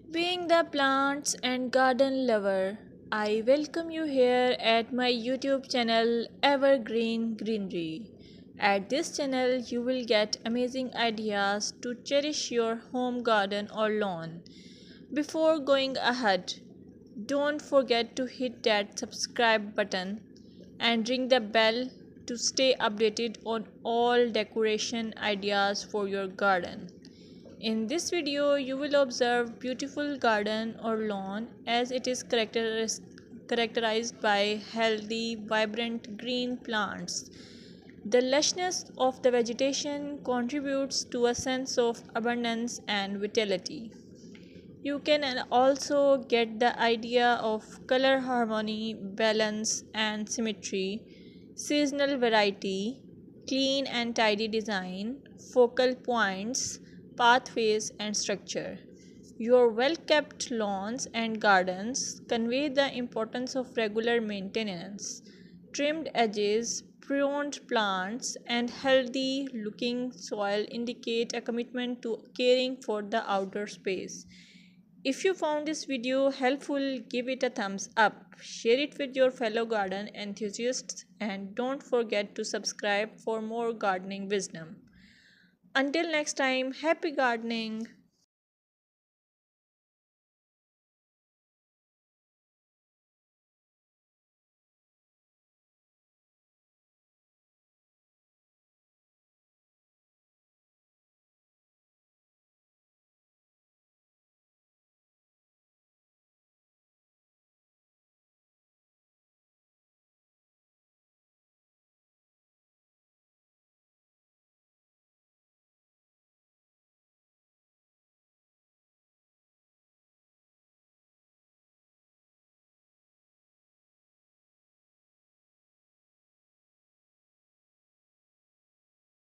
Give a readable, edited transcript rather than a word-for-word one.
Being the plants and garden lover, I welcome you here at my YouTube channel Evergreen Greenery. At this channel, you will get amazing ideas to cherish your home garden or lawn. Before going ahead, don't forget to hit that subscribe button and ring the bell to stay updated on all decoration ideas for your garden. In this video, you will observe beautiful garden or lawn as it is characterized by healthy, vibrant green plants. The lushness of the vegetation contributes to a sense of abundance and vitality. You can also get the idea of color harmony, balance, and symmetry, seasonal variety, clean and tidy design, focal points, pathways, and structure. Your well kept lawns and gardens convey the importance of regular maintenance. Trimmed edges, pruned plants, and healthy looking soil indicate a commitment to caring for the outdoor space. If you found this video helpful, give it a thumbs up, share it with your fellow garden enthusiasts, and don't forget to subscribe for more gardening wisdom. Until next time, happy gardening!